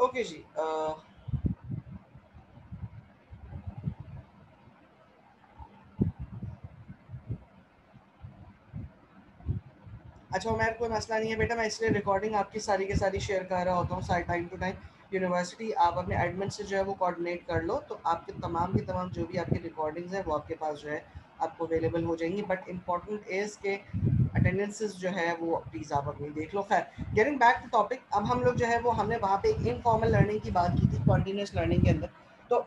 Okay जी। अच्छा उमैर, कोई मसला नहीं है बेटा, मैं इसलिए रिकॉर्डिंग आपकी सारी की सारी शेयर कर रहा होता हूँ side time to time. University आप अपने एडमिन से जो है वो कोऑर्डिनेट कर लो, तो आपके तमाम की तमाम जो भी आपकी रिकॉर्डिंग्स हैं वो आपके पास जो है आपको अवेलेबल हो जाएंगी। बट इम्पॉर्टेंट इज़ के अटेंडेंसेस जो है वो प्लीज़ आप अपनी देख लो। खैर, गेटिंग बैक टू टॉपिक, अब हम लोग जो है वो हमने वहाँ पे एक इनफॉर्मल लर्निंग की बात की थी कॉन्टीन्यूस लर्निंग के अंदर। तो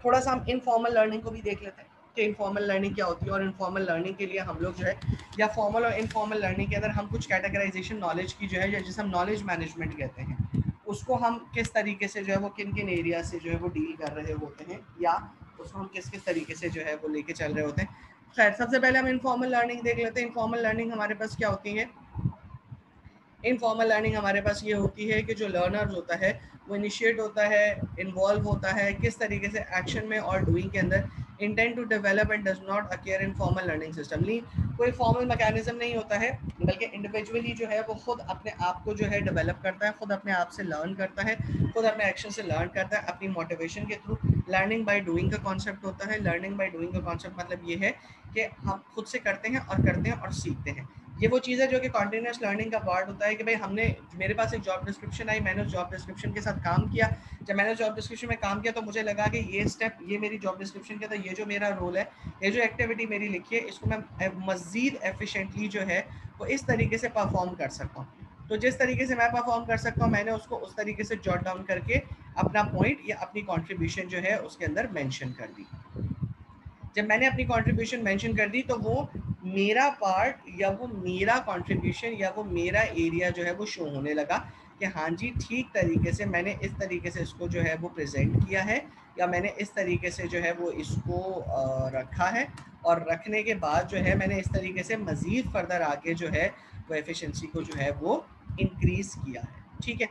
थोड़ा सा हम इनफॉर्मल लर्निंग को भी देख लेते हैं कि इनफॉर्मल लर्निंग क्या होती है, और इनफॉर्मल लर्निंग के लिए हम लोग जो है या फॉर्मल और इनफॉर्मल लर्निंग के अंदर हम कुछ कैटेगराइजेशन नॉलेज की जो है, या जिसे हम नॉलेज मैनेजमेंट कहते हैं, उसको हम किस तरीके से जो है वो किन किन एरिया से जो है वो डील कर रहे होते हैं, या उसको हम किस किस तरीके से जो है वो लेके चल रहे होते हैं। खैर, सबसे पहले हम इनफॉर्मल लर्निंग देख लेते हैं। इनफॉर्मल लर्निंग हमारे पास क्या होती है? इनफॉर्मल लर्निंग हमारे पास ये होती है कि जो लर्नर होता है वो इनिशिएट होता है, इन्वॉल्व होता है किस तरीके से एक्शन में और डूइंग के अंदर, intend to develop and does not acquire in formal learning system. कोई फॉर्मल मैकेनिज्म नहीं होता है, बल्कि इंडिविजुअली जो है वो खुद अपने आप को जो है डेवलप करता है, खुद अपने आप से लर्न करता है, खुद अपने एक्शन से लर्न करता है अपनी मोटिवेशन के थ्रू। लर्निंग बाय डूइंग का कॉन्सेप्ट होता है। लर्निंग बाय डूइंग का कॉन्सेप्ट मतलब ये है कि हम खुद से करते हैं और करते हैं और सीखते हैं। ये वो चीज़ है जो कि कॉन्टिन्यूस लर्निंग का पार्ट होता है कि भाई हमने, मेरे पास एक जॉब डिस्क्रिप्शन आई, मैंने उस जॉब डिस्क्रिप्शन के साथ काम किया। जब मैंने जॉब डिस्क्रिप्शन में काम किया तो मुझे लगा कि ये स्टेप, ये मेरी जॉब डिस्क्रिप्शन के अंदर ये जो मेरा रोल है, ये जो एक्टिविटी मेरी लिखी है, इसको मैं मज़ीद एफिशिएंटली जो है वो इस तरीके से परफॉर्म कर सकता हूँ। तो जिस तरीके से मैं परफॉर्म कर सकता हूँ, मैंने उसको उस तरीके से जॉट डाउन करके अपना पॉइंट या अपनी कॉन्ट्रीब्यूशन जो है उसके अंदर मैंशन कर दी। जब मैंने अपनी कंट्रीब्यूशन मेंशन कर दी, तो वो मेरा पार्ट या वो मेरा कंट्रीब्यूशन या वो मेरा एरिया जो है वो शो होने लगा कि हाँ जी, ठीक तरीके से मैंने इस तरीके से इसको जो है वो प्रेजेंट किया है, या मैंने इस तरीके से जो है वो इसको रखा है, और रखने के बाद जो है मैंने इस तरीके से मज़ीद फर्दर आगे जो है वो एफिशिएंसी को जो है वो इंक्रीज़ किया है। ठीक है,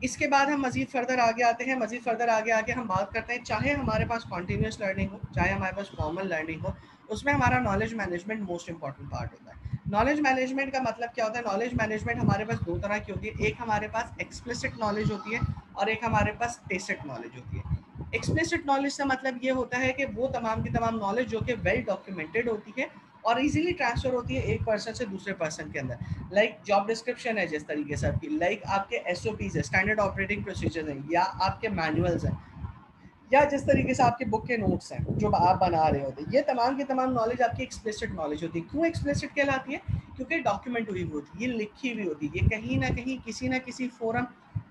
इसके बाद हम मज़ीद फर्दर आगे आते हैं। मज़ीद फर्दर आगे आके हम बात करते हैं, चाहे हमारे पास कॉन्टीन्यूस लर्निंग हो, चाहे हमारे पास फॉर्मल लर्निंग हो, उसमें हमारा knowledge management most important part होता है। नॉलेज मैनेजमेंट का मतलब क्या होता है? नॉलेज मैनेजमेंट हमारे पास दो तरह की होती है। एक हमारे पास एक्सप्लिसिट नॉलेज होती है, और एक हमारे पास टेसिट नॉलेज होती है। एक्सप्लिसिट नॉलेज से मतलब ये होता है कि वो तमाम की तमाम नॉलेज जो कि वेल डॉक्यूमेंटेड होती है और इजीली ट्रांसफर होती है एक पर्सन से दूसरे पर्सन के अंदर। लाइक जॉब डिस्क्रिप्शन है जिस तरीके से आपकी, लाइक आपके एसओपीज है, स्टैंडर्ड ऑपरेटिंग प्रोसीजर हैं, या आपके मैनुअल्स हैं, या जिस तरीके से आपके बुक के नोट्स हैं जो आप बना रहे होते हैं, ये तमाम की तमाम नॉलेज आपकी एक्सप्लिसिट नॉलेज होती है। क्यों एक्सप्लिसिट कहलाती है? क्योंकि डॉक्यूमेंट हुई होती है, ये लिखी हुई होती है, ये कहीं ना कहीं किसी ना किसी फोरम,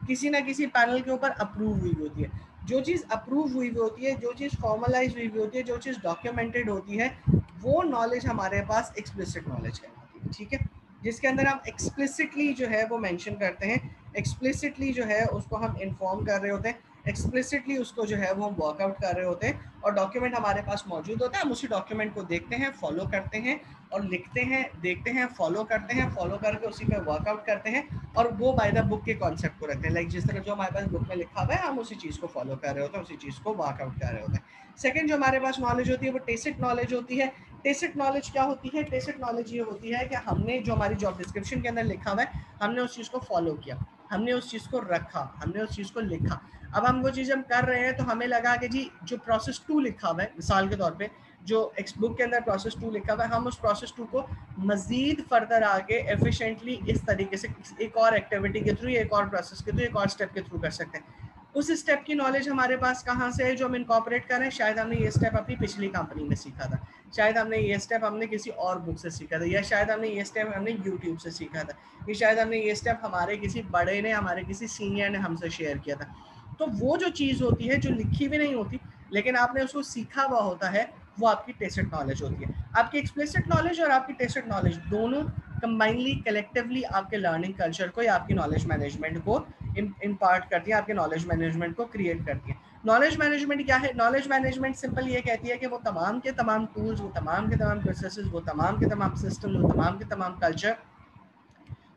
किसी ना किसी पैनल के ऊपर अप्रूव हुई होती है। जो चीज़ अप्रूव हुई होती है, जो चीज़ फॉर्मलाइज हुई होती है, जो चीज़ डॉक्यूमेंटेड होती है, वो नॉलेज हमारे पास एक्सप्लिसिट नॉलेज कहलाती है। ठीक है, जिसके अंदर हम एक्सप्लिसिटली जो है वो मेंशन करते हैं, एक्सप्लिसिटली जो है उसको हम इन्फॉर्म कर रहे होते हैं। एक्सप्लिसिटली उसको जो है वो हम वर्कआउट कर रहे होते हैं और डॉक्यूमेंट हमारे पास मौजूद होता है। हम उसी डॉक्यूमेंट को देखते हैं, फॉलो करते हैं और लिखते हैं, देखते हैं, फॉलो करते हैं, फॉलो करके उसी पे वर्कआउट करते हैं और वो बाय द बुक के कॉन्सेप्ट को रखते हैं। लाइक जिस तरह जो हमारे पास बुक में लिखा हुआ है हम उसी चीज़ को फॉलो कर रहे होते हैं, उसी चीज़ को वर्कआउट कर रहे होते हैं। सेकंड जो हमारे पास नॉलेज होती है वो टेसिट नॉलेज होती है। टेसिट नॉलेज क्या होती है? टेसिट नॉलेज ये होती है कि हमने जो हमारी जॉब डिस्क्रिप्शन के अंदर लिखा हुआ है हमने उस चीज़ को फॉलो किया, हमने उस चीज़ को रखा, हमने उस चीज़ को लिखा। अब हम वो चीज़ हम कर रहे हैं तो हमें लगा कि जी जो प्रोसेस 2 लिखा हुआ है, मिसाल के तौर पे जो बुक के अंदर प्रोसेस 2 लिखा हुआ है, हम उस प्रोसेस 2 को मजीद फर्दर आगे एफिशिएंटली इस तरीके से एक और एक्टिविटी के थ्रू, एक और प्रोसेस के थ्रू, एक और स्टेप के थ्रू कर सकते हैं। उस स्टेप की नॉलेज हमारे पास कहाँ से है जो हम इनकॉर्पोरेट करें? शायद हमने ये स्टेप अपनी पिछली कंपनी में सीखा था, शायद हमने ये स्टेप हमने किसी और बुक से सीखा था, या शायद हमने ये स्टेप हमने यूट्यूब से सीखा था, या शायद हमने ये स्टेप हमारे किसी बड़े ने, हमारे किसी सीनियर ने हमसे शेयर किया था। तो वो जो चीज़ होती है जो लिखी भी नहीं होती लेकिन आपने उसको सीखा हुआ होता है, वो आपकी टेसिट नॉलेज होती है। आपकी एक्सप्लिसिट नॉलेज और आपकी टेसिट नॉलेज दोनों कंबाइनली कलेक्टिवली आपके लर्निंग कल्चर को या आपकी नॉलेज मैनेजमेंट को इम्पार्ट करती है, आपके नॉलेज मैनेजमेंट को क्रिएट करती है। नॉलेज मैनेजमेंट क्या है? नॉलेज मैनेजमेंट सिंपल ये कहती है कि वो तमाम के तमाम टूल्स, वो तमाम के तमाम प्रोसेसेस, वो तमाम के तमाम सिस्टम, वो तमाम के तमाम कल्चर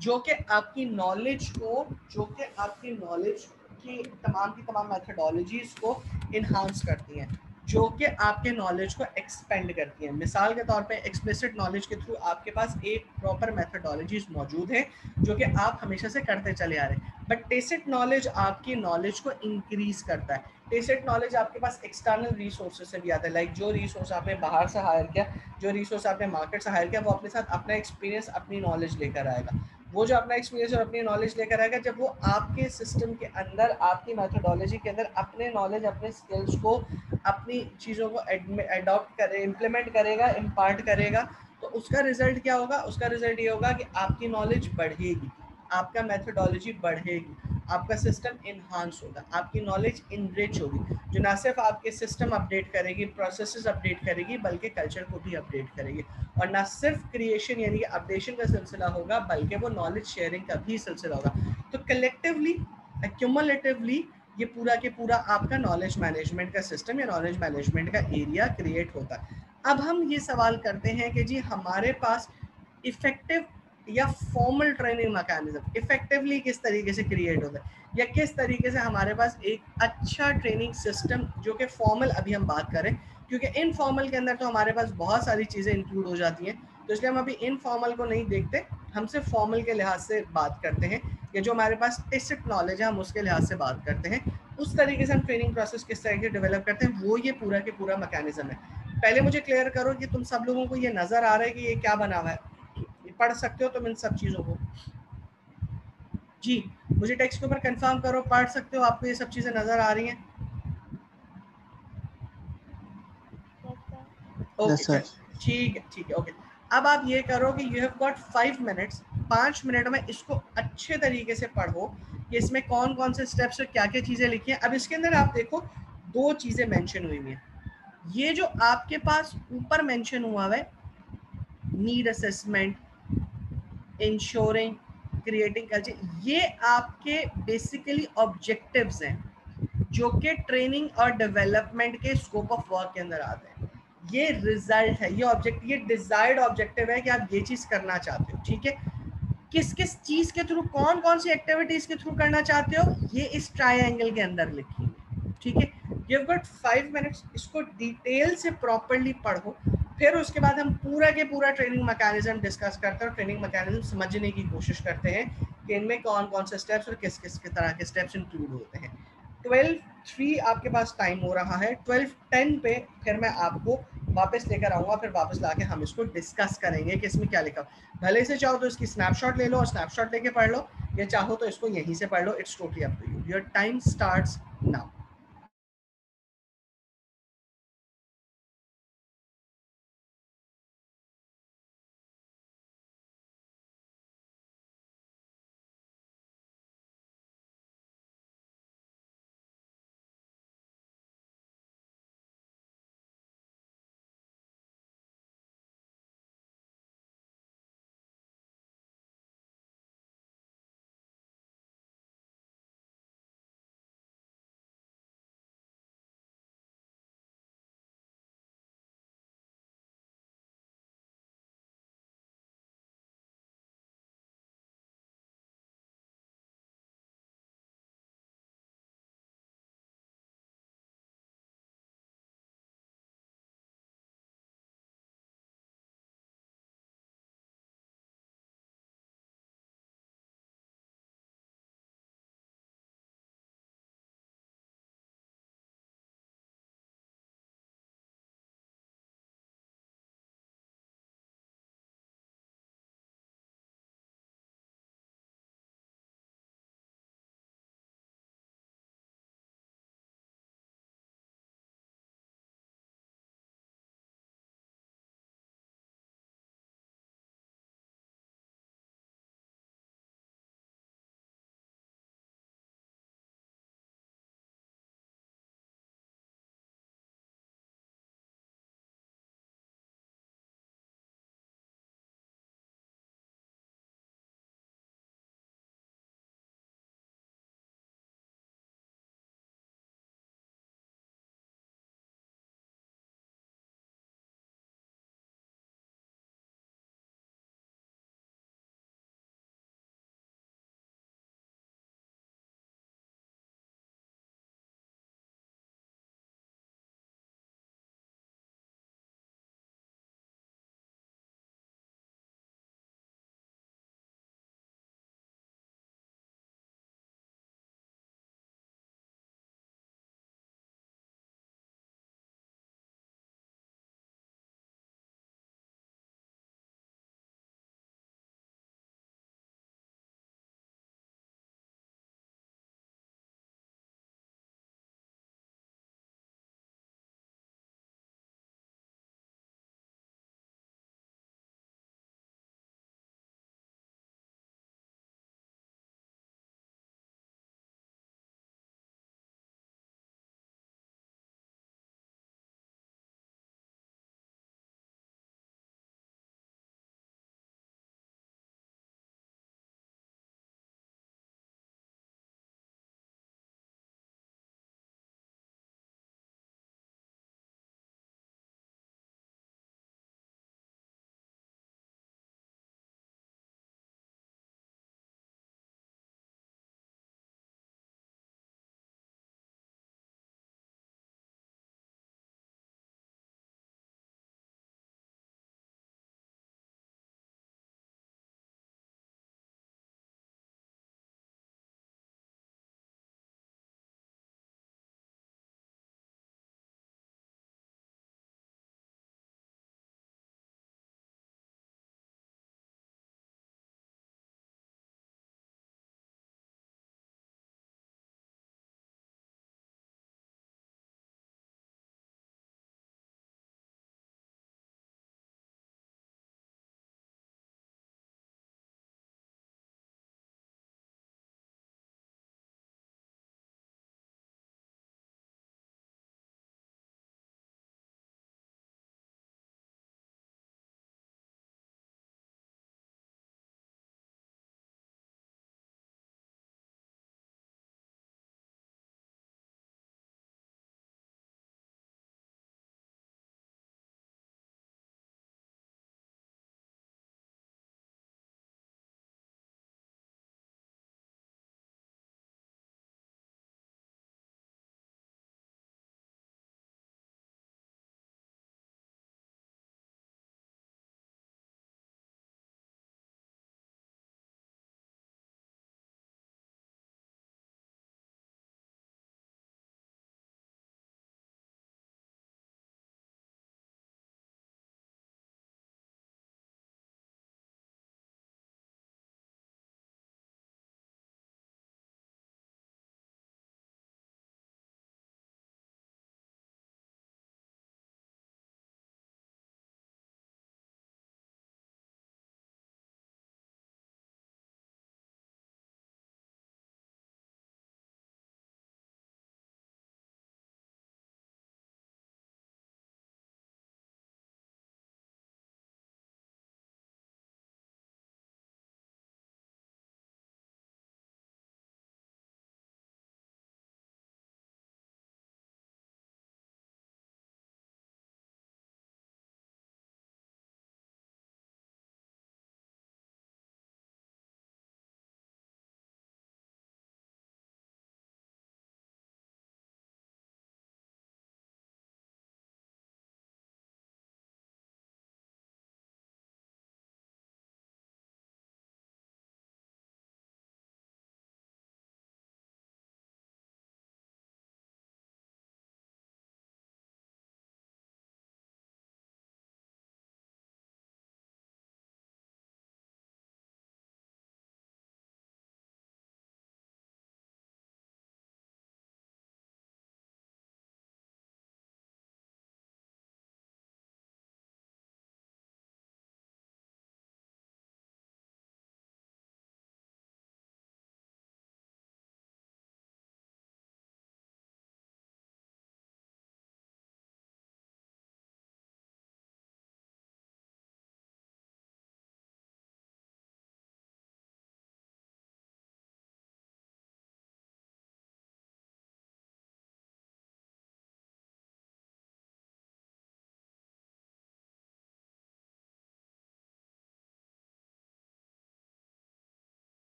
जो कि आपकी नॉलेज को, जो कि आपकी नॉलेज की तमाम मेथडोलॉजीज को इन्हांस करती हैं, जो कि आपके नॉलेज को एक्सपेंड करती हैं। मिसाल के तौर पे एक्सप्लिसिट नॉलेज के थ्रू आपके पास एक प्रॉपर मेथडोलॉजीज मौजूद है जो कि आप हमेशा से करते चले आ रहे हैं, बट टेसिट नॉलेज आपकी नॉलेज को इंक्रीज करता है। टेसिट नॉलेज आपके पास एक्सटर्नल रिसोर्सेज से भी आता है। लाइक जो रिसोर्स आपने बाहर से हायर किया, जो रिसोर्स आपने मार्केट से हायर किया, वो अपने साथ अपना एक्सपीरियंस, अपनी नॉलेज लेकर आएगा। वो जो अपना एक्सपीरियंस और अपनी नॉलेज लेकर आएगा, जब वो आपके सिस्टम के अंदर, आपकी मैथोडोलॉजी के अंदर अपने नॉलेज, अपने स्किल्स को, अपनी चीज़ों को एडॉप्ट करे, इम्प्लीमेंट करेगा, इम्पार्ट करेगा, तो उसका रिजल्ट क्या होगा? उसका रिजल्ट ये होगा कि आपकी नॉलेज बढ़ेगी, आपका मैथोडोलॉजी बढ़ेगी, आपका सिस्टम इन्हांस होगा, आपकी नॉलेज इनरिच होगी, जो ना सिर्फ आपके सिस्टम अपडेट करेगी, प्रोसेसेस अपडेट करेगी, बल्कि कल्चर को भी अपडेट करेगी। और ना सिर्फ क्रिएशन यानी कि अपडेशन का सिलसिला होगा, बल्कि वो नॉलेज शेयरिंग का भी सिलसिला होगा। तो कलेक्टिवली, एक्यूमुलेटिवली ये पूरा के पूरा आपका नॉलेज मैनेजमेंट का सिस्टम या नॉलेज मैनेजमेंट का एरिया क्रिएट होता है। अब हम ये सवाल करते हैं कि जी हमारे पास इफेक्टिव या फॉर्मल ट्रेनिंग मैकेनिज्म इफेक्टिवली किस तरीके से क्रिएट होता है, या किस तरीके से हमारे पास एक अच्छा ट्रेनिंग सिस्टम, जो कि फॉर्मल अभी हम बात करें, क्योंकि इनफॉर्मल के अंदर तो हमारे पास बहुत सारी चीज़ें इंक्लूड हो जाती हैं, तो इसलिए हम अभी इनफॉर्मल को नहीं देखते, हम सिर्फ फॉर्मल के लिहाज से बात करते हैं, या जो हमारे पास टेसिट नॉलेज है हम उसके लिहाज से बात करते हैं। उस तरीके से हम ट्रेनिंग प्रोसेस किस तरीके से डेवलप करते हैं, वो ये पूरा के पूरा मैकेनिज्म है। पहले मुझे क्लियर करो कि तुम सब लोगों को ये नज़र आ रहा है कि ये क्या बना हुआ है? पढ़ सकते हो तुम इन सब चीज़ों को? जी, मुझे टेक्स्ट के ऊपर कंफर्म करो, पढ़ सकते हो, आपको ये सब चीज़ें नज़र आ रही हैं? Okay, yes sir. ठीक है, ठीक है, ओके। अब आप ये करो कि you have got 5 minutes, 5 minute में इसको अच्छे तरीके से पढ़ो कि इसमें कौन कौन से स्टेप्स और क्या क्या चीज़ें लिखी हैं। अब इसके अंदर आप देखो दो चीज़ें मेंशन हुई हैं। ये जो आपके पास ऊपर मेंशन हुआ है, need assessment, ensuring, creating culture, ये आपके बेसिकली ऑब्जेक्टिव्स हैं जो कि ट्रेनिंग और डेवलपमेंट के स्कोप ऑफ वर्क के अंदर आते हैं। ये रिजल्ट है, ये ऑब्जेक्ट, ये डिजायर्ड ऑब्जेक्टिव है कि आप ये चीज करना चाहते हो, ठीक है? किस किस चीज के थ्रू, कौन कौन सी एक्टिविटीज के थ्रू करना चाहते हो, ये इस ट्रायंगल के अंदर लिखी है, ठीक है? यू हैव गॉट 5 मिनट्स, इसको डिटेल से प्रॉपरली पढ़ो, फिर उसके बाद हम पूरा के पूरा ट्रेनिंग मैकेनिज्म डिस्कस करते हैं और ट्रेनिंग मैकेनिज्म समझने की कोशिश करते हैं कि इनमें कौन कौन से स्टेप्स और किस किस तरह के स्टेप्स इंक्लूड होते हैं। 12:03 आपके पास टाइम हो रहा है, 12:10 पे फिर मैं आपको वापस लेकर आऊँगा, फिर वापस लाके हम इसको डिस्कस करेंगे कि इसमें क्या लिखा। भले से चाहो तो इसकी स्नैपशॉट ले लो और स्नैपशॉट लेके पढ़ लो, या चाहो तो इसको यहीं से पढ़ लो, it's totally up to you. Your time starts now.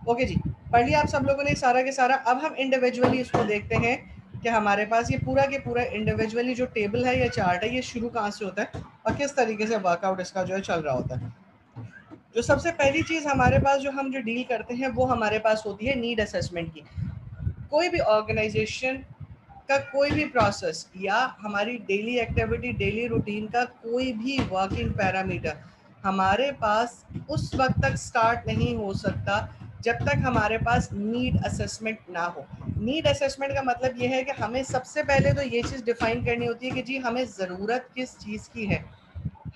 Okay जी, पढ़ लिया आप सब लोगों ने सारा के सारा। अब हम इंडिविजुअली इसको देखते हैं कि हमारे पास ये पूरा के पूरा इंडिविजुअली जो टेबल है या चार्ट है, ये शुरू कहाँ से होता है और किस तरीके से वर्कआउट इसका जो है चल रहा होता है। जो सबसे पहली चीज़ हमारे पास जो हम जो डील करते हैं वो हमारे पास होती है नीड असेसमेंट की। कोई भी ऑर्गेनाइजेशन का कोई भी प्रोसेस या हमारी डेली एक्टिविटी, डेली रूटीन का कोई भी वर्किंग पैरामीटर हमारे पास उस वक्त तक स्टार्ट नहीं हो सकता जब तक हमारे पास नीड असेसमेंट ना हो। नीड असेसमेंट का मतलब ये है कि हमें सबसे पहले तो ये चीज़ डिफाइन करनी होती है कि जी हमें ज़रूरत किस चीज़ की है,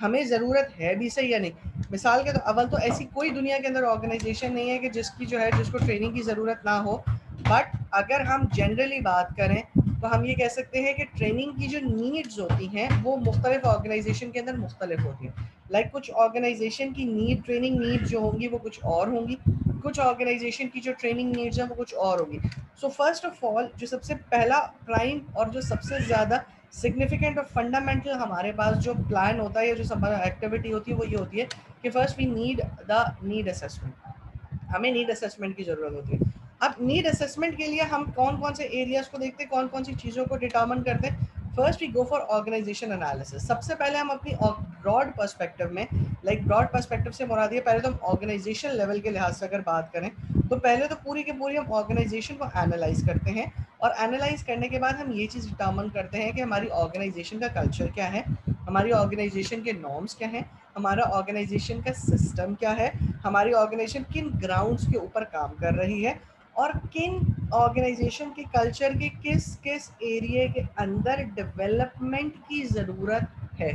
हमें ज़रूरत है भी सही या नहीं। मिसाल के तो अव्वल तो ऐसी कोई दुनिया के अंदर ऑर्गेनाइजेशन नहीं है कि जिसकी जो है जिसको ट्रेनिंग की ज़रूरत ना हो। बट अगर हम जनरली बात करें तो हम ये कह सकते हैं कि ट्रेनिंग की जो नीड्स होती हैं वो मुख्तलिफ ऑर्गेनाइजेशन के अंदर मुख्तलिफ होती हैं। लाइक कुछ ऑर्गेनाइजेशन की ट्रेनिंग नीड जो होंगी वो कुछ और होंगी, कुछ ऑर्गेनाइजेशन की जो ट्रेनिंग नीड्स हैं वो कुछ और होगी। सो फर्स्ट ऑफ ऑल जो सबसे पहला प्राइम और जो सबसे ज़्यादा सिग्निफिकेंट और फंडामेंटल हमारे पास जो प्लान होता है या जो सब एक्टिविटी होती है वो ये होती है कि first we need the need assessment. हमें नीड असेसमेंट की ज़रूरत होती है। अब नीड असेसमेंट के लिए हम कौन कौन से एरियाज को देखते हैं, कौन कौन सी चीज़ों को डिटर्मिन करते हैं। First we go for organization analysis. सबसे पहले हम अपनी ब्रॉड पर्सपेक्टिव में, लाइक ब्रॉड पर्सपेक्टिव से मुराद है पहले तो हम ऑर्गेनाइजेशन लेवल के लिहाज से अगर बात करें तो पहले तो पूरी की पूरी हम ऑर्गेनाइजेशन को एनालाइज करते हैं और एनालाइज करने के बाद हम ये चीज़ डिटर्मिन करते हैं कि हमारी ऑर्गेनाइजेशन का कल्चर क्या है, हमारी ऑर्गेनाइजेशन के नॉर्म्स क्या हैं, हमारा ऑर्गेनाइजेशन का सिस्टम क्या है, हमारी ऑर्गेनाइजेशन किन ग्राउंड्स के ऊपर काम कर रही है और किन ऑर्गेनाइजेशन के कल्चर के किस किस एरिया के अंदर डेवलपमेंट की ज़रूरत है।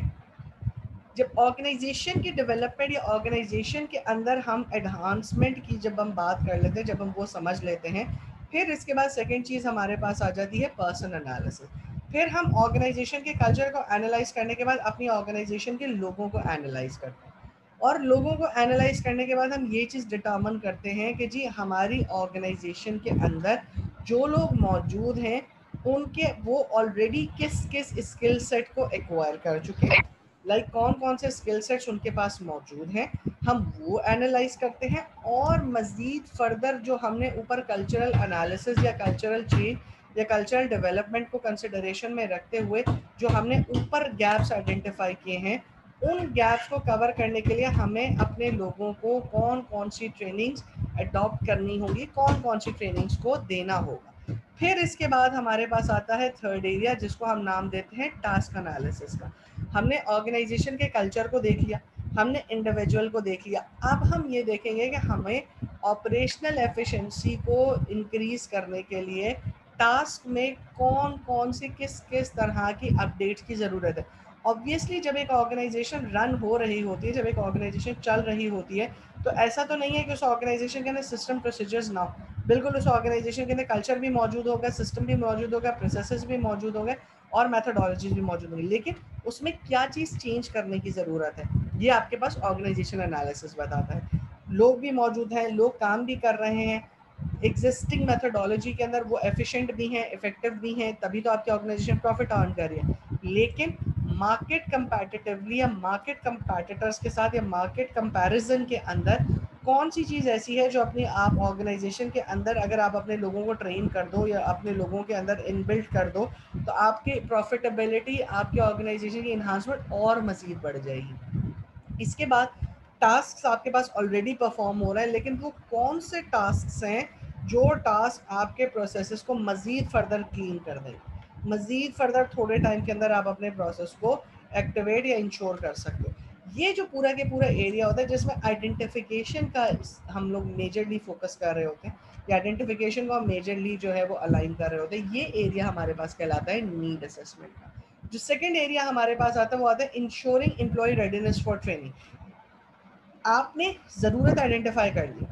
जब ऑर्गेनाइजेशन की डेवलपमेंट या ऑर्गेनाइजेशन के अंदर हम एडवांसमेंट की जब हम बात कर लेते हैं, जब हम वो समझ लेते हैं, फिर इसके बाद सेकंड चीज़ हमारे पास आ जाती है पर्सन एनालिसिस। फिर हम ऑर्गेनाइजेशन के कल्चर को एनालाइज करने के बाद अपनी ऑर्गेनाइजेशन के लोगों को एनालाइज करते हैं और लोगों को एनालाइज करने के बाद हम ये चीज़ डिटर्मिन करते हैं कि जी हमारी ऑर्गेनाइजेशन के अंदर जो लोग मौजूद हैं उनके वो ऑलरेडी किस किस स्किल सेट को एक्वायर कर चुके हैं, लाइक कौन कौन से स्किल सेट्स उनके पास मौजूद हैं, हम वो एनालाइज करते हैं। और मज़ीद फर्दर जो हमने ऊपर कल्चरल एनालिसिस या कल्चरल चेंज या कल्चरल डेवलपमेंट को कंसिडरेशन में रखते हुए जो हमने ऊपर गैप्स आइडेंटिफाई किए हैं, उन गैप्स को कवर करने के लिए हमें अपने लोगों को कौन कौन सी ट्रेनिंग्स अडॉप्ट करनी होगी, कौन कौन सी ट्रेनिंग्स को देना होगा। फिर इसके बाद हमारे पास आता है थर्ड एरिया जिसको हम नाम देते हैं टास्क एनालिसिस का। हमने ऑर्गेनाइजेशन के कल्चर को देख लिया, हमने इंडिविजुअल को देख लिया, अब हम ये देखेंगे कि हमें ऑपरेशनल एफिशिएंसी को इंक्रीज करने के लिए टास्क में कौन कौन सी किस किस तरह की अपडेट्स की ज़रूरत है। ऑब्वियसली जब एक ऑर्गेनाइजेशन रन हो रही होती है, जब एक ऑर्गेनाइजेशन चल रही होती है, तो ऐसा तो नहीं है कि उस ऑर्गेनाइजेशन के अंदर सिस्टम प्रोसीजर्स ना हो। बिल्कुल उस ऑर्गेनाइजेशन के अंदर कल्चर भी मौजूद होगा, सिस्टम भी मौजूद होगा, प्रोसेसेस भी मौजूद होंगे और मैथडोलॉजीज भी मौजूद होंगी, लेकिन उसमें क्या चीज़ चेंज करने की ज़रूरत है ये आपके पास ऑर्गेनाइजेशन एनालिसिस बताता है। लोग भी मौजूद हैं, लोग काम भी कर रहे हैं, एग्जिस्टिंग मेथोडोलॉजी के अंदर वो एफिशिएंट भी हैं, इफेक्टिव भी हैं, तभी तो आपकी ऑर्गेनाइजेशन प्रॉफिट अर्न कर रही है। लेकिन मार्केट कंपैटिटिवली या मार्केट कंपैटिटर्स के साथ या मार्केट कंपैरिजन के अंदर कौन सी चीज़ ऐसी है जो अपनी आप ऑर्गेनाइजेशन के अंदर अगर आप अपने लोगों को ट्रेन कर दो या अपने लोगों के अंदर इनबिल्ट कर दो तो आपकी प्रॉफिटेबिलिटी, आपके ऑर्गेनाइजेशन की इन्हांसमेंट और मज़ीद बढ़ जाएगी। इसके बाद टास्क आपके पास ऑलरेडी परफॉर्म हो रहा है, लेकिन वो कौन से टास्क हैं जो टास्क आपके प्रोसेसेस को मज़ीद फर्दर क्लीन कर देंगे, मज़ीद फर्दर थोड़े टाइम के अंदर आप अपने प्रोसेस को एक्टिवेट या इंश्योर कर सकते हो। ये जो पूरा के पूरा एरिया होता है जिसमें आइडेंटिफिकेशन का हम लोग मेजरली फोकस कर रहे होते हैं या आइडेंटिफिकेशन को हम मेजरली जो है वो अलाइन कर रहे होते हैं, ये एरिया हमारे पास कहलाता है नीड असेसमेंट का। जो सेकेंड एरिया हमारे पास आता है वो आता है ensuring employ readiness for training. आपने ज़रूरत आइडेंटिफाई कर ली।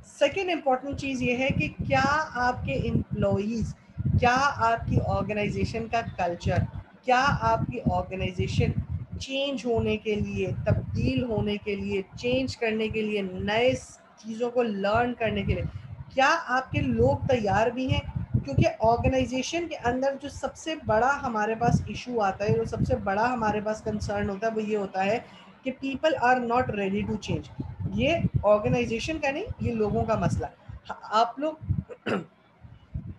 सेकेंड इंपॉर्टेंट चीज़ ये है कि क्या आपके एम्प्लॉयज़, क्या आपकी ऑर्गेनाइजेशन का कल्चर, क्या आपकी ऑर्गेनाइजेशन चेंज होने के लिए, तब्दील होने के लिए, चेंज करने के लिए, नए चीज़ों को लर्न करने के लिए क्या आपके लोग तैयार भी हैं। क्योंकि ऑर्गेनाइजेशन के अंदर जो सबसे बड़ा हमारे पास इशू आता है, जो सबसे बड़ा हमारे पास कंसर्न होता है वो ये होता है कि people are not ready to change. ये ऑर्गेनाइजेशन का नहीं, ये लोगों का मसला। आप लोग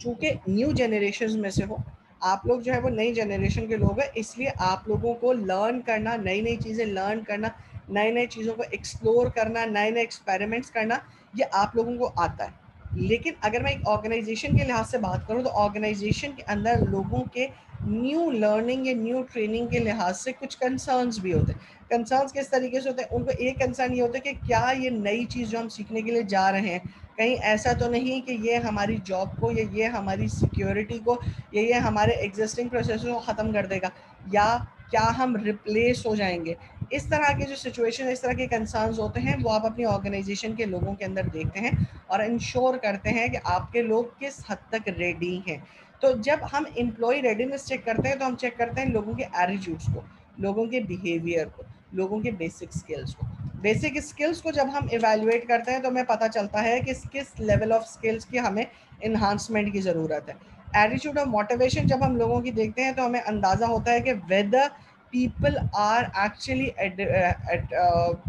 चूंकि न्यू जनरेशन में से हो, आप लोग जो है वो नई जनरेशन के लोग हैं, इसलिए आप लोगों को लर्न करना, नई नई चीज़ें लर्न करना, नए नए चीज़ों को एक्सप्लोर करना, नए नए एक्सपेरिमेंट्स करना, ये आप लोगों को आता है। लेकिन अगर मैं एक ऑर्गेनाइजेशन के लिहाज से बात करूं तो ऑर्गेनाइजेशन के अंदर लोगों के न्यू लर्निंग या न्यू ट्रेनिंग के लिहाज से कुछ कंसर्न्स भी होते हैं। कंसर्न्स किस तरीके से होते हैं? उनको एक कंसर्न ये होता है कि क्या ये नई चीज़ जो हम सीखने के लिए जा रहे हैं, कहीं ऐसा तो नहीं कि ये हमारी जॉब को या ये हमारी सिक्योरिटी को या ये हमारे एग्जिस्टिंग प्रोसेस को ख़त्म कर देगा, या क्या हम रिप्लेस हो जाएंगे। इस तरह के जो सिचुएशन, इस तरह के कंसर्न्स होते हैं, वो आप अपनी ऑर्गेनाइजेशन के लोगों के अंदर देखते हैं और इंश्योर करते हैं कि आपके लोग किस हद तक रेडी हैं। तो जब हम एम्प्लॉय रेडीनेस चेक करते हैं तो हम चेक करते हैं लोगों के एटीट्यूड्स को, लोगों के बिहेवियर को, लोगों के बेसिक स्किल्स को। बेसिक स्किल्स को जब हम इवेल्युएट करते हैं तो हमें पता चलता है कि किस लेवल ऑफ स्किल्स की हमें इन्हांसमेंट की ज़रूरत है। एटीट्यूड और मोटिवेशन जब हम लोगों की देखते हैं तो हमें अंदाज़ा होता है कि वेदर पीपल आर एक्चुअली,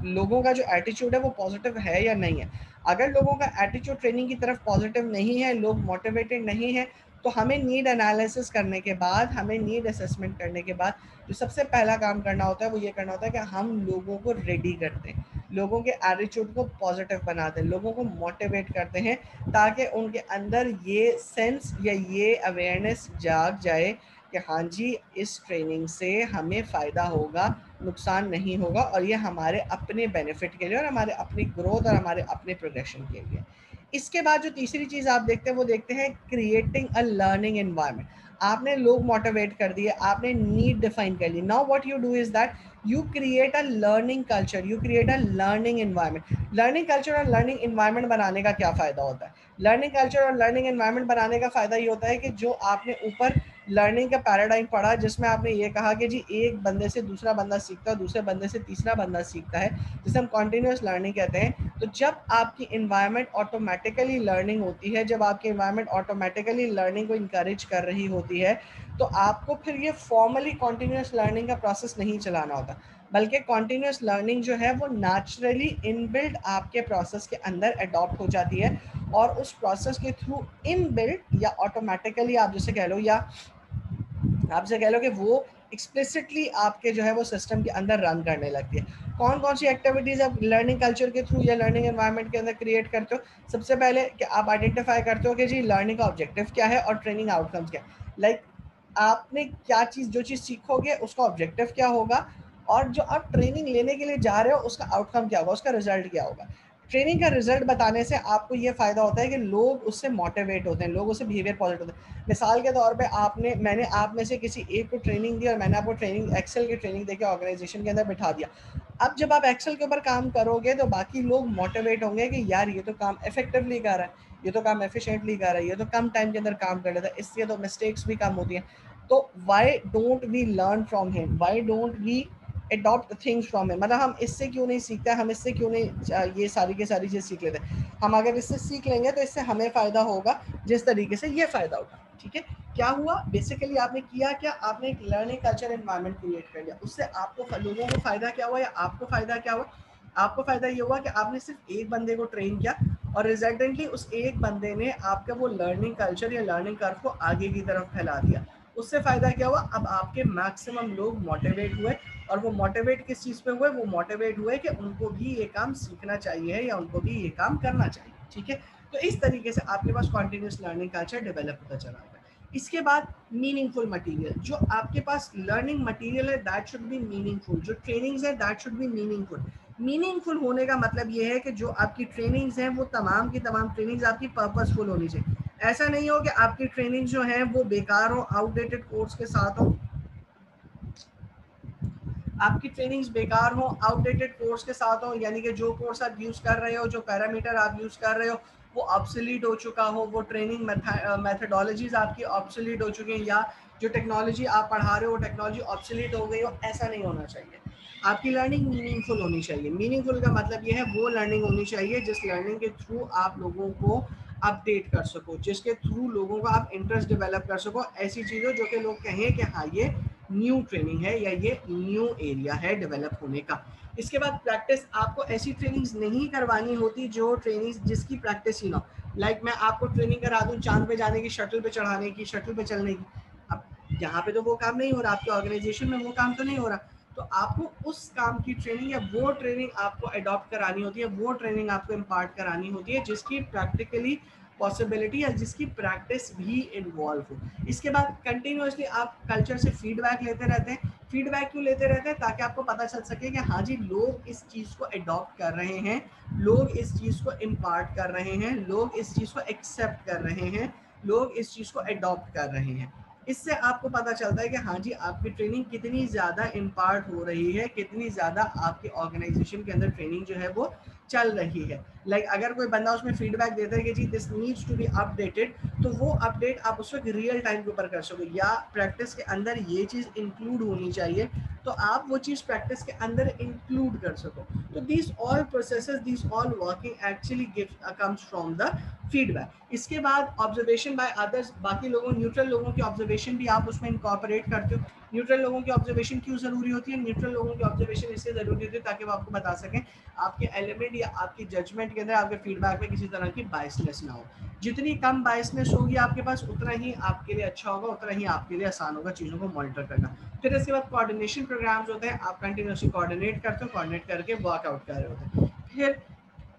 लोगों का जो एटीट्यूड है वो पॉजिटिव है या नहीं है। अगर लोगों का एटीट्यूड ट्रेनिंग की तरफ पॉजिटिव नहीं है, लोग मोटिवेटेड नहीं है, तो हमें नीड एनालिसिस करने के बाद, हमें नीड असेसमेंट करने के बाद जो सबसे पहला काम करना होता है वो ये करना होता है कि हम लोगों को रेडी करते हैं, लोगों के एटीट्यूड को पॉजिटिव बनाते हैं, लोगों को मोटिवेट करते हैं, ताकि उनके अंदर ये सेंस या ये अवेयरनेस जाग जाए कि हाँ जी, इस ट्रेनिंग से हमें फ़ायदा होगा, नुकसान नहीं होगा, और ये हमारे अपने बेनिफिट के लिए और हमारे अपनी ग्रोथ और हमारे अपने प्रोग्रेशन के लिए। इसके बाद जो तीसरी चीज़ आप देखते हैं वो देखते हैं क्रिएटिंग अ लर्निंग एनवायरनमेंट। आपने लोग मोटिवेट कर दिए, आपने नीड डिफाइन कर ली, now what you do is that you create a learning culture, you create a learning environment. Learning culture और लर्निंग एनवायरनमेंट बनाने का क्या फ़ायदा होता है? लर्निंग कल्चर और लर्निंग एनवायरनमेंट बनाने का फ़ायदा ये होता है कि जो आपने ऊपर लर्निंग का पैराडाइम पढ़ा, जिसमें आपने ये कहा कि जी एक बंदे से दूसरा बंदा सीखता है, दूसरे बंदे से तीसरा बंदा सीखता है, जिसे हम कॉन्टिन्यूस लर्निंग कहते हैं। तो जब आपकी इन्वायरमेंट ऑटोमेटिकली लर्निंग होती है, जब आपकी इन्वायरमेंट ऑटोमेटिकली लर्निंग को इंकरेज कर रही होती है, तो आपको फिर ये फॉर्मली कॉन्टिन्यूस लर्निंग का प्रोसेस नहीं चलाना होता, बल्कि कॉन्टिन्यूस लर्निंग जो है वो नेचुरली इनबिल्ट आपके प्रोसेस के अंदर अडॉप्ट हो जाती है, और उस प्रोसेस के थ्रू इनबिल्ट या ऑटोमेटिकली आप जैसे कह लो, या आपसे कह लो कि वो एक्सप्लिसिटली आपके जो है वो सिस्टम के अंदर रन करने लगती है। कौन कौन सी एक्टिविटीज़ आप लर्निंग कल्चर के थ्रू या लर्निंग एनवायरनमेंट के अंदर क्रिएट करते हो? सबसे पहले कि आप आइडेंटिफाई करते हो कि जी लर्निंग का ऑब्जेक्टिव क्या है और ट्रेनिंग आउटकम्स क्या है। लाइक आपने क्या चीज़, जो चीज़ सीखोगे उसका ऑब्जेक्टिव क्या होगा, और जो आप ट्रेनिंग लेने के लिए जा रहे हो उसका आउटकम क्या होगा, उसका रिजल्ट क्या होगा। ट्रेनिंग का रिजल्ट बताने से आपको ये फ़ायदा होता है कि लोग उससे मोटिवेट होते हैं, लोग उससे बिहेवियर पॉजिटिव होते हैं। मिसाल के तौर पे मैंने आप में से किसी एक को ट्रेनिंग दी और मैंने आपको ट्रेनिंग, एक्सेल की ट्रेनिंग देके ऑर्गेनाइजेशन के अंदर बिठा दिया। अब जब आप एक्सेल के ऊपर काम करोगे तो बाकी लोग मोटिवेट होंगे कि यार ये तो काम इफेक्टिवली कर रहा है, ये तो काम एफिशिएंटली कर रहा है, ये तो कम टाइम के अंदर काम कर लेता है, इससे तो मिस्टेक्स भी कम होती हैं। तो why don't we learn from him, why don't we adopt things from him, मतलब हम इससे क्यों नहीं सीखते, हम इससे क्यों नहीं ये सारी की सारी चीज़ सीख लेते हैं। हम अगर इससे सीख लेंगे तो इससे हमें फ़ायदा होगा जिस तरीके से ये फ़ायदा होगा। ठीक है, क्या हुआ बेसिकली, आपने किया क्या, आपने एक लर्निंग कल्चर एनवायरनमेंट क्रिएट कर लिया, उससे आपको लोगों को फ़ायदा क्या हुआ या आपको फ़ायदा क्या हुआ? आपको फ़ायदा ये हुआ कि आपने सिर्फ एक बंदे को ट्रेन किया और रिजल्टेंटली उस एक बंदे ने आपका वो लर्निंग कल्चर या लर्निंग कर्व को आगे की तरफ फैला दिया। उससे फ़ायदा क्या हुआ? अब आपके मैक्सिमम लोग मोटिवेट हुए, और वो मोटिवेट किस चीज़ पे हुए? वो मोटिवेट हुए कि उनको भी ये काम सीखना चाहिए या उनको भी ये काम करना चाहिए। ठीक है, तो इस तरीके से आपके पास कॉन्टिन्यूस लर्निंग कल्चर डेवलप होता चला गया। इसके बाद मीनिंगफुल मटेरियल, जो आपके पास लर्निंग मटेरियल है दैट शुड बी मीनिंगफुल, जो ट्रेनिंग्स है that should be meaningful. Meaningful होने का मतलब ये है कि जो आपकी ट्रेनिंग्स हैं वो तमाम की तमाम ट्रेनिंग्स आपकी पर्पसफुल होनी चाहिए। ऐसा नहीं हो कि आपकी ट्रेनिंग जो है वो बेकार हो, आउटडेटेड कोर्स के साथ हो, आपकी ट्रेनिंग्स बेकार हो, आउटडेटेड कोर्स के साथ हो, यानी कि जो कोर्स आप यूज़ कर रहे हो, जो पैरामीटर आप यूज़ कर रहे हो वो ऑब्सोलीट हो चुका हो, वो ट्रेनिंग मेथडोलॉजीज आपकी ऑब्सोलीट हो चुकी हैं, या जो टेक्नोलॉजी आप पढ़ा रहे हो वो टेक्नोलॉजी ऑब्सोलीट हो गई हो। ऐसा नहीं होना चाहिए। आपकी लर्निंग मीनिंगफुल होनी चाहिए। मीनिंगफुल का मतलब ये है वो लर्निंग होनी चाहिए जिस लर्निंग के थ्रू आप लोगों को अपडेट कर सको, जिसके थ्रू लोगों का आप इंटरेस्ट डेवलप कर सको, ऐसी चीज़ों जो कि लोग कहें कि हाँ ये न्यू ट्रेनिंग है या ये न्यू एरिया है डेवलप होने का। इसके बाद प्रैक्टिस, आपको ऐसी ट्रेनिंग्स नहीं करवानी होती जो ट्रेनिंग्स जिसकी प्रैक्टिस ही ना हो। लाइक मैं आपको ट्रेनिंग करा दूं चांद पे जाने की, शटल पे चढ़ाने की, शटल पे चलने की, अब यहाँ पे तो वो काम नहीं हो रहा, आपके ऑर्गेनाइजेशन में वो काम तो नहीं हो रहा, तो आपको उस काम की ट्रेनिंग या वो ट्रेनिंग आपको अडॉप्ट करानी होती है, वो ट्रेनिंग आपको इम्पार्ट करानी होती है जिसकी प्रैक्टिकली पॉसिबिलिटी या जिसकी प्रैक्टिस भी इन्वॉल्व हो। इसके बाद कंटिन्यूसली आप कल्चर से फीडबैक लेते रहते हैं। फीडबैक क्यों लेते रहते हैं? ताकि आपको पता चल सके कि हाँ जी लोग इस चीज़ को अडॉप्ट कर रहे हैं, लोग इस चीज़ को इम्पार्ट कर रहे हैं, लोग इस चीज़ को एक्सेप्ट कर रहे हैं, लोग इस चीज़ को अडॉप्ट कर रहे हैं। इससे आपको पता चलता है कि हाँ जी आपकी ट्रेनिंग कितनी ज़्यादा इम्पार्ट हो रही है, कितनी ज़्यादा आपके ऑर्गेनाइजेशन के अंदर ट्रेनिंग जो है वो चल रही है। लाइक अगर कोई बंदा उसमें फीडबैक देता है कि जी this needs to be updated, तो वो अपडेट आप उस वक्त रियल टाइम के ऊपर कर सको, या प्रैक्टिस के अंदर ये चीज़ इंक्लूड होनी चाहिए तो आप वो चीज़ प्रैक्टिस के अंदर इंक्लूड कर सको। तो these all processes, these all working actually comes from the feedback. इसके बाद ऑब्जर्वेशन बाय अदर्स, बाकी लोगों, न्यूट्रल लोगों की ऑब्जर्वेशन भी आप उसमें इनकॉर्पोरेट करते हो। न्यूट्रल लोगों की ऑब्जर्वेशन क्यों ज़रूरी होती है? न्यूट्रल लोगों की ऑब्जर्वेशन इसलिए ज़रूरी होती है ताकि वो आपको बता सकें आपके एलिमेंट या आपकी जजमेंट के अंदर, आपके फीडबैक में किसी तरह की बायसनेस ना हो। जितनी कम बायसनेस होगी आपके पास, उतना ही आपके लिए अच्छा होगा, उतना ही आपके लिए आसान होगा चीज़ों को मॉनिटर करना। फिर इसके बाद कोऑर्डिनेशन प्रोग्राम्स होते हैं, आप कंटिन्यूसली कोऑर्डिनेट करते हो, कोऑर्डिनेट करके वर्कआउट कर रहे होते हैं। फिर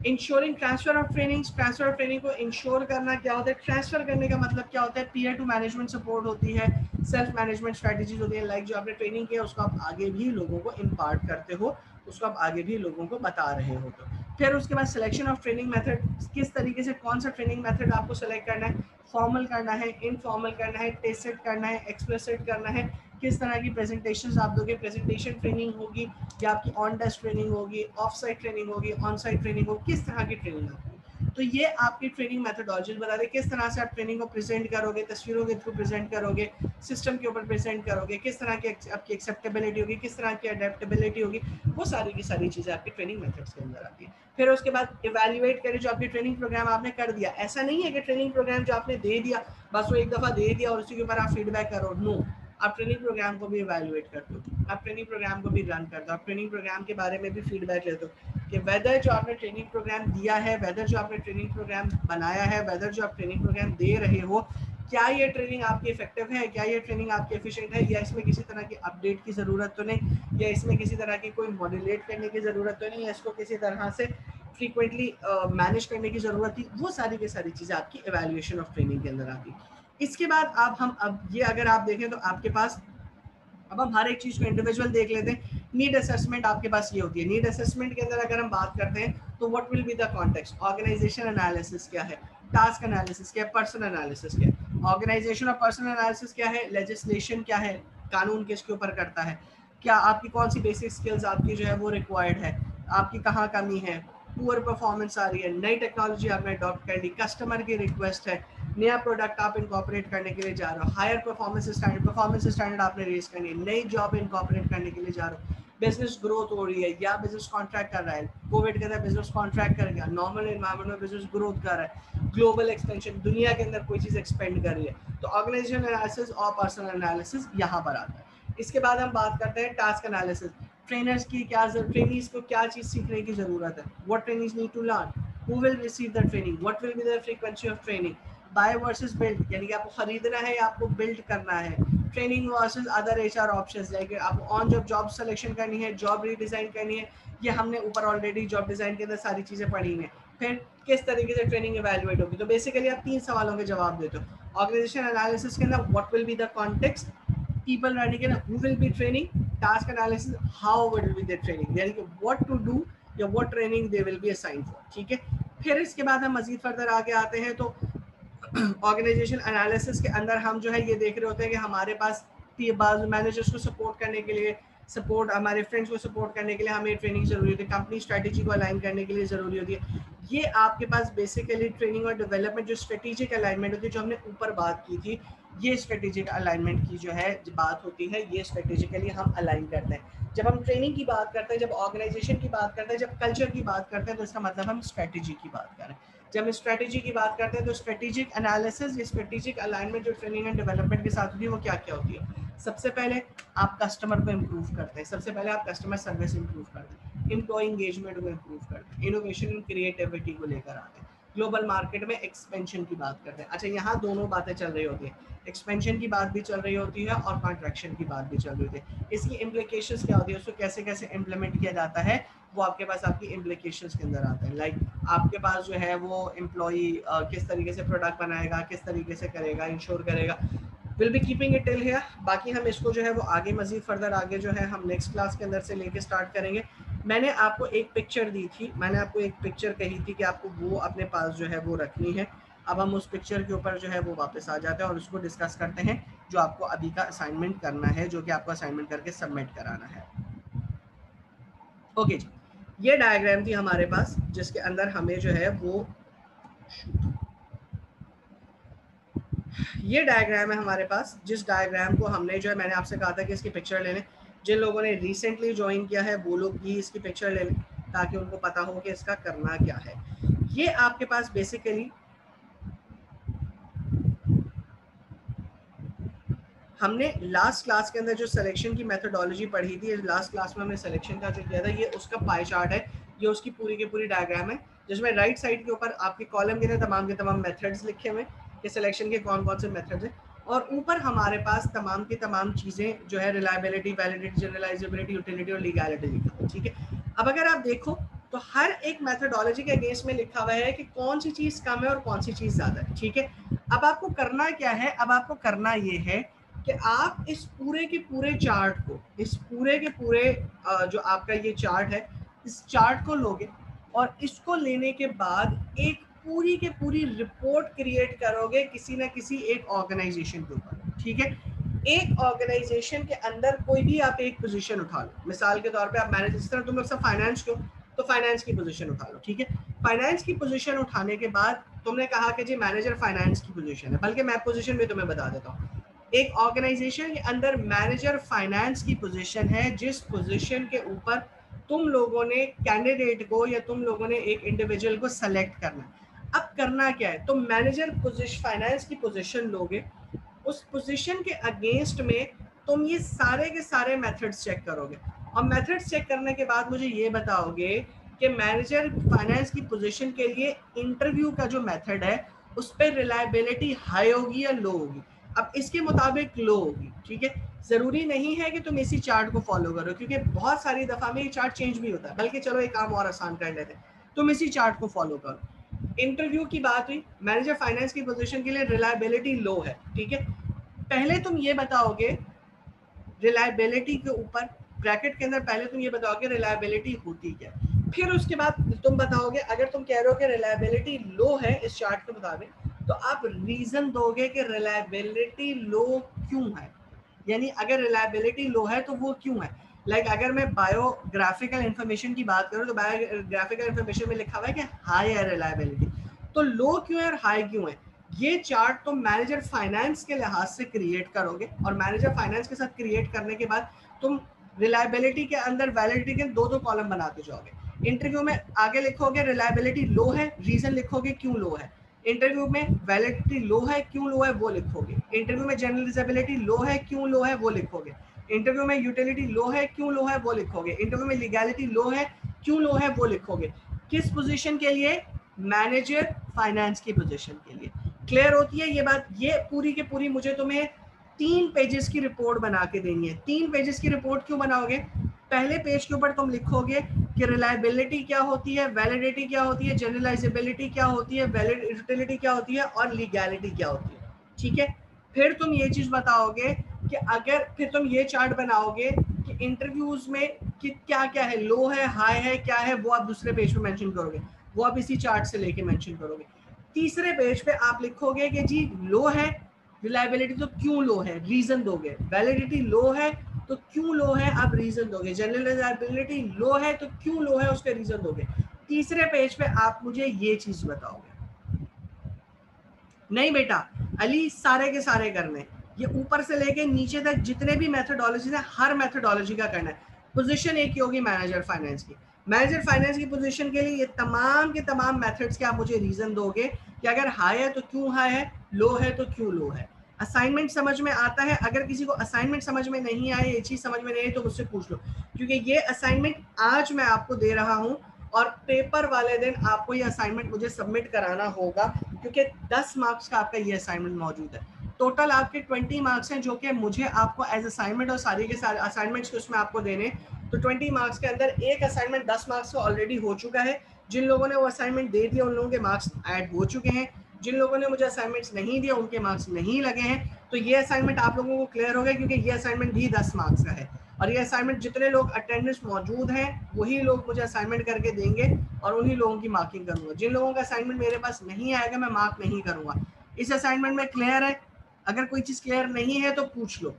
ensuring transfer of training, transfer of training को इंश्योर करना क्या होता है? ट्रांसफर करने का मतलब क्या होता है? पीयर टू मैनेजमेंट सपोर्ट होती है, सेल्फ मैनेजमेंट स्ट्रेटजीज होती है, लाइक जो आपने ट्रेनिंग किया उसको आप आगे भी लोगों को इम्पार्ट करते हो, उसको आप आगे भी लोगों को बता रहे हो। तो फिर उसके बाद सिलेक्शन ऑफ ट्रेनिंग मेथड, किस तरीके से कौन सा ट्रेनिंग मेथड आपको सेलेक्ट करना है, फॉर्मल करना है, इनफॉर्मल करना है, टेस्टेड करना है, एक्सप्लिसिट करना है, किस तरह की प्रेजेंटेशंस आप दोगे, प्रेजेंटेशन ट्रेनिंग होगी या आपकी ऑन डेस्क ट्रेनिंग होगी, ऑफ साइट ट्रेनिंग होगी, ऑन साइट ट्रेनिंग होगी, किस तरह की ट्रेनिंग होगी। तो ये आपकी ट्रेनिंग मेथोडोलॉजी बता रहे किस तरह से आप ट्रेनिंग को प्रेजेंट करोगे, तस्वीरों के थ्रू प्रेजेंट करोगे, सिस्टम के ऊपर प्रेजेंट करोगे, किस तरह की आपकी एक्सेप्टेबिलिटी होगी, किस तरह की अडेप्टेबिलिटी होगी, वो सारी की सारी चीज़ें आपकी ट्रेनिंग मेथड्स के अंदर आती है। फिर उसके बाद इवैल्यूएट करें जो आपकी ट्रेनिंग प्रोग्राम आपने कर दिया। ऐसा नहीं है कि ट्रेनिंग प्रोग्राम जो आपने दे दिया बस वो एक दफ़ा दे दिया और उसी के ऊपर आप फीडबैक करो, नो, आप ट्रेनिंग प्रोग्राम को भी इवैल्यूएट करते हो, आप ट्रेनिंग प्रोग्राम को भी रन करते हो, आप ट्रेनिंग प्रोग्राम के बारे में भी फीडबैक लेते हो कि वेदर जो आपने ट्रेनिंग प्रोग्राम दिया है, वेदर जो आपने ट्रेनिंग प्रोग्राम बनाया है, वेदर जो आप ट्रेनिंग प्रोग्राम दे रहे हो, क्या ये ट्रेनिंग आपकी इफेक्टिव है, क्या ये ट्रेनिंग आपकी एफिशिएंट है, या इसमें किसी तरह की अपडेट की ज़रूरत तो नहीं, या इसमें किसी तरह की कोई मॉड्यूलेट करने की ज़रूरत तो नहीं, या इसको किसी तरह से फ्रीक्वेंटली मैनेज करने की ज़रूरत थी। वो सारी की सारी चीज़ें आपकी एवेल्यूएशन ऑफ ट्रेनिंग के अंदर आती। इसके बाद अब ये अगर आप देखें तो आपके पास, अब हम हर एक चीज़ को इंडिविजुअल देख लेते हैं। नीड असेसमेंट आपके पास ये होती है। नीड असेसमेंट के अंदर अगर हम बात करते हैं तो what will be the context, organization analysis क्या है, टास्क एनालिसिस क्या है, पर्सन एनालिसिस क्या है। ऑर्गेनाइजेशन और पर्सन एनालिसिस क्या है, लेजिस्लेशन क्या है, कानून किसके ऊपर करता है, क्या आपकी कौन सी बेसिक स्किल्स आपकी जो है वो रिक्वायर्ड है, आपकी कहाँ कमी है, पुअर परफॉर्मेंस आ रही है, नई टेक्नोलॉजी आपने अडॉप्ट कर ली, कस्टमर की रिक्वेस्ट है, नया प्रोडक्ट आप इनकॉर्पोरेट करने के लिए जा रहे हो, हायर परफॉर्मेंस स्टैंडर्ड आपने रेज करनी है, नई जॉब इनकॉर्पोरेट करने के लिए जा रहे हो, बिजनेस ग्रोथ हो रही है या बिजनेस कॉन्ट्रैक्ट कर रहा है, कोविड के अंदर बिजनेस कॉन्ट्रैक्ट कर गया, नॉर्मल एनवायरमेंट में बिजनेस ग्रोथ कर रहा है, ग्लोबल एक्सपेंशन, दुनिया के अंदर कोई चीज़ एक्सपेंड कर रही है, तो ऑर्गेनाइजेशन एनालिसिस और पर्सनल एनालिसिस यहाँ पर आता है। इसके बाद हम बात करते हैं टास्क एनालिसिस। ट्रेनर्स की क्या, ट्रेनीज को क्या चीज़ सीखने की ज़रूरत है, what trainees need to learn, who will receive the training, what will be the frequency of training, buy versus build, यानी कि आपको खरीदना है या आपको बिल्ड करना है, training versus other HR options, like आपको ऑन जॉब जॉब सिलेक्शन करनी है, जॉब रीडिज़ाइन करनी है, ये हमने ऊपर ऑलरेडी जॉब डिज़ाइन के अंदर सारी चीज़ें पढ़ी हैं। फिर किस तरीके से ट्रेनिंग इवैल्यूएट होगी, तो बेसिकली आप 3 सवालों के जवाब देते हो। ऑर्गेनाइजेशन एनालिसिस के अंदर what will be the context, people running के who will be training, task analysis how will be the training, यानी कि व्हाट टू डू या what training they will be assigned for, ठीक है। फिर इसके बाद हम मजीद फर्दर आगे आते हैं तो ऑर्गेनाइजेशन एनालिसिस के अंदर हम जो है ये देख रहे होते हैं कि हमारे पास मैनेजर्स को सपोर्ट करने के लिए, सपोर्ट हमारे फ्रेंड्स को सपोर्ट करने के लिए हमें ट्रेनिंग जरूरी होती है, कंपनी स्ट्रेटेजी को अलाइन करने के लिए ज़रूरी होती है। ये आपके पास बेसिकली ट्रेनिंग और डेवलपमेंट जो स्ट्रेटेजिक अलाइनमेंट होती है, जो हमने ऊपर बात की थी, ये स्ट्रेटेजिक अलाइनमेंट की जो है बात होती है, ये स्ट्रेटेजिकली हम अलाइन करते हैं। जब हम ट्रेनिंग की बात करते हैं, जब ऑर्गेनाइजेशन की बात करते हैं, जब कल्चर की बात करते हैं, तो इसका मतलब हम स्ट्रेटेजी की बात कर रहे हैं। जब हम स्ट्रेटेजी की बात करते हैं तो स्ट्रेटेजिक एनालिसिस, ये स्ट्रेटेजिक अलाइनमेंट जो ट्रेनिंग एंड डेवलपमेंट के साथ होती है वो क्या क्या होती है। सबसे पहले आप कस्टमर को इम्प्रूव करते हैं, सबसे पहले आप कस्टमर सर्विस इम्प्रूव करते हैं, एम्प्लॉय इंगेजमेंट को इम्प्रूव करते हैं, इनोवेशन एंड क्रिएटिविटी को लेकर आते हैं, ग्लोबल मार्केट में एक्सपेंशन की बात करते हैं। अच्छा, यहाँ दोनों बातें चल रही होती हैं, एक्सपेंशन की बात भी चल रही होती है और कॉन्ट्रैक्शन की बात भी चल रही होती है। इसकी इम्प्लीकेशंस क्या होती है, उसको कैसे कैसे इम्प्लीमेंट किया जाता है, वो आपके पास आपकी इम्प्लीकेशंस के अंदर आता है। लाइक आपके पास जो है वो एम्प्लॉई किस तरीके से प्रोडक्ट बनाएगा, किस तरीके से करेगा, इंश्योर करेगा, will be keeping it till here. बाकी हम इसको जो है वो आगे मजीद फर्दर आगे जो है हम नेक्स्ट क्लास के अंदर से लेके स्टार्ट करेंगे। मैंने आपको एक पिक्चर दी थी, मैंने आपको एक पिक्चर कही थी कि आपको वो अपने पास जो है वो रखनी है। अब हम उस पिक्चर के ऊपर जो है वो वापस आ जाते हैं और उसको डिस्कस करते हैं, जो आपको अभी का असाइनमेंट करना है, जो कि आपको असाइनमेंट करके सबमिट कराना है। ओके जी, ये डायग्राम थी हमारे पास जिसके अंदर हमें जो है वो ये डायग्राम है हमारे पास, जिस डायग्राम को हमने जो है मैंने आपसे कहा था कि इसकी पिक्चर ले लें। जिन लोगों ने रिसेंटली ज्वाइन किया है वो लोग भी इसकी पिक्चर ले लें ताकि उनको पता हो कि इसका करना क्या है। ये आपके पास बेसिकली हमने लास्ट क्लास के अंदर जो सिलेक्शन की मेथोडोलॉजी पढ़ी थी, लास्ट क्लास में हमने सिलेक्शन का जो किया था, ये उसका पाई चार्ट है, ये उसकी पूरी की पूरी डायग्राम है, जिसमें राइट साइड के ऊपर आपके कॉलम के तमाम मेथड्स लिखे हुए कि सिलेक्शन के कौन कौन से मेथड्स हैं, और ऊपर हमारे पास तमाम की तमाम चीज़ें जो है रिलायबिलिटी, वैलिडिटी, जनरलाइजेबिलिटी, यूटिलिटी और लीगैलिटी लिखा हुआ है। ठीक है, अब अगर आप देखो तो हर एक मेथोडोलॉजी के अगेंस्ट में लिखा हुआ है कि कौन सी चीज़ कम है और कौन सी चीज़ ज़्यादा है। ठीक है, अब आपको करना क्या है, अब आपको करना ये है कि आप इस पूरे के पूरे चार्ट को, इस पूरे के पूरे जो आपका ये चार्ट है, इस चार्ट को लोगे और इसको लेने के बाद एक पूरी के पूरी रिपोर्ट क्रिएट करोगे किसी ना किसी एक ऑर्गेनाइजेशन के ऊपर। ठीक है, एक ऑर्गेनाइजेशन के अंदर कोई भी आप एक पोजीशन उठा लो, मिसाल के तौर पे आप मैनेजर, जिस तरह तुम लोग सब फाइनेंस को, तो फाइनेंस की पोजीशन उठा लो। ठीक है, फाइनेंस की पोजीशन उठाने के बाद तुमने कहा कि जी मैनेजर फाइनेंस की पोजीशन है, बल्कि मैं पोजीशन भी तुम्हें बता देता हूँ। एक ऑर्गेनाइजेशन के अंदर मैनेजर फाइनेंस की पोजीशन है, जिस पोजीशन के ऊपर तुम लोगों ने कैंडिडेट को या तुम लोगों ने एक इंडिविजुअल को सेलेक्ट करना है। अब करना क्या है, तुम मैनेजर पोजीशन फाइनेंस की पोजीशन लोगे, उस पोजीशन के अगेंस्ट में तुम ये सारे के सारे मेथड्स चेक करोगे, और मेथड्स चेक करने के बाद मुझे ये बताओगे कि मैनेजर फाइनेंस की पोजीशन के लिए इंटरव्यू का जो मेथड है उस पर रिलायबिलिटी हाई होगी या लो होगी। अब इसके मुताबिक लो होगी। ठीक है, जरूरी नहीं है कि तुम इसी चार्ट को फॉलो करो, क्योंकि बहुत सारी दफा में ये चार्ट चेंज भी होता है, बल्कि चलो एक काम और आसान कर लेते हैं, तुम इसी चार्ट को फॉलो करो। इंटरव्यू की बात हुई, मैनेजर फाइनेंस की पोजीशन के लिए रिलायबिलिटी लो है। ठीक है, पहले तुम ये बताओगे रिलायबिलिटी के ऊपर ब्रैकेट के अंदर, पहले तुम ये बताओगे रिलायबिलिटी होती क्या, फिर उसके बाद तुम बताओगे, अगर तुम कह रहे हो कि रिलायबिलिटी लो है इस चार्ट के मुताबिक, तो आप रीजन दोगे कि रिलायबिलिटी लो क्यों है, यानी अगर रिलायबिलिटी लो है तो वो क्यों है। लाइक अगर मैं बायोग्राफिकल इंफॉर्मेशन की बात करूं तो बायोग्राफिकल इंफॉर्मेशन में लिखा हुआ है कि हाई है रिलायबिलिटी, तो लो क्यों है और हाई क्यों है, ये चार्ट तुम मैनेजर फाइनेंस के लिहाज से क्रिएट करोगे, और मैनेजर फाइनेंस के साथ क्रिएट करने के बाद तुम रिलायबिलिटी के अंदर वैलिडिटी के दो दो कॉलम बनाते जाओगे। इंटरव्यू में आगे लिखोगे रिलायबिलिटी लो है, रीजन लिखोगे क्यों लो है। इंटरव्यू में वैलिडिटी लो है, क्यों लो है वो लिखोगे। इंटरव्यू में जनरलाइजेबिलिटी लो है, क्यों लो है वो लिखोगे। इंटरव्यू में यूटिलिटी लो है, क्यों लो है वो लिखोगे। इंटरव्यू में लीगैलिटी लो है, क्यों लो है वो लिखोगे। किस पोजीशन के लिए, मैनेजर फाइनेंस की पोजीशन के लिए। क्लियर होती है ये बात, ये पूरी की पूरी मुझे तुम्हें 3 पेजेस की रिपोर्ट बना के देनी है। 3 पेजेस की रिपोर्ट क्यों बनाओगे, पहले पेज के ऊपर तुम लिखोगे कि रिलायबिलिटी क्या होती है, वैलिडिटी क्या होती है, जनरलाइजेबिलिटी क्या होती है, वैलिड यूटिलिटी क्या होती है और लीगैलिटी क्या होती है। ठीक है, फिर तुम ये चीज बताओगे कि अगर, फिर तुम ये चार्ट बनाओगे कि इंटरव्यूज में कि क्या क्या है, लो है, हाई है, क्या है, वो आप दूसरे पेज पे मेंशन करोगे, वो आप इसी चार्ट से लेके मेंशन करोगे। तीसरे पेज पे आप लिखोगे कि जी लो है रिलायबिलिटी, तो क्यों लो है, रीजन दोगे। वैलिडिटी लो है तो क्यों लो है, आप रीजन दोगे। जनरल रिलायबिलिटी लो है तो क्यों लो है, उसके रीजन दोगे। तीसरे पेज पे आप मुझे ये चीज बताओगे। नहीं बेटा अली, सारे के सारे करने, ये ऊपर से लेके नीचे तक जितने भी मेथोडोलॉजी है, हर मेथोडोलॉजी का करना है। पोजीशन एक ही होगी मैनेजर फाइनेंस की। मैनेजर फाइनेंस की पोजीशन के लिए ये तमाम के तमाम मेथड्स के आप मुझे रीजन दोगे कि अगर हाई है तो क्यों हाई है, लो है तो क्यों लो है। असाइनमेंट समझ में आता है? अगर किसी को असाइनमेंट समझ में नहीं आए, ये चीज समझ में नहीं आई, तो मुझसे पूछ लो, क्योंकि ये असाइनमेंट आज मैं आपको दे रहा हूं और पेपर वाले दिन आपको ये असाइनमेंट मुझे सबमिट कराना होगा, क्योंकि 10 मार्क्स का आपका ये असाइनमेंट मौजूद है। टोटल आपके 20 मार्क्स हैं जो कि मुझे आपको एज असाइनमेंट और सारे के सारे असाइनमेंट्स उसमें आपको देने। तो 20 मार्क्स के अंदर एक असाइनमेंट 10 मार्क्स का ऑलरेडी हो चुका है। जिन लोगों ने वो असाइनमेंट दे दिया उन लोगों के मार्क्स ऐड हो चुके हैं। जिन लोगों ने मुझे असाइनमेंट्स नहीं दिया उनके मार्क्स नहीं लगे हैं। तो ये असाइनमेंट आप लोगों को क्लियर हो गया, क्योंकि ये असाइनमेंट भी 10 मार्क्स का है और ये असाइनमेंट जितने लोग अटेंडेंस मौजूद हैं वही लोग मुझे असाइनमेंट करके देंगे और उन्हीं लोगों की मार्किंग करूंगा। जिन लोगों का असाइनमेंट मेरे पास नहीं आएगा मैं मार्क नहीं करूंगा। इस असाइनमेंट में क्लियर है? अगर कोई चीज क्लियर नहीं है तो पूछ लो।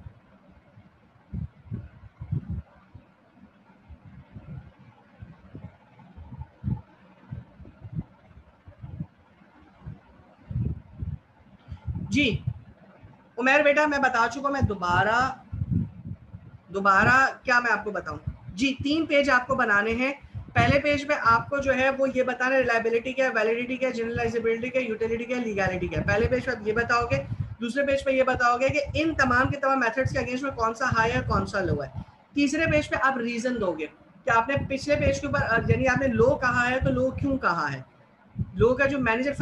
जी उमेर बेटा मैं बता चुका, मैं दोबारा क्या मैं आपको बताऊं? जी 3 पेज आपको बनाने हैं। पहले पेज में आपको जो है वो ये बताना है रिलायबिलिटी क्या है, वैलिडिटी क्या है, जनरलाइजेबिलिटी क्या है, यूटिलिटी क्या है, लीगैलिटी क्या है। पहले पेज पे आप ये बताओगे। दूसरे पेज पे ये बताओगे कि इन तमाम के तमाम मेथड्स के अगेंस्ट में कौन सा हाई है कौन सा लो है। तीसरे पेज पे आप रीजन दोगे कि आपने पिछले पेज के ऊपर यानी आपने लो कहा है तो लो क्यों कहा है। लो का जो मैनेजर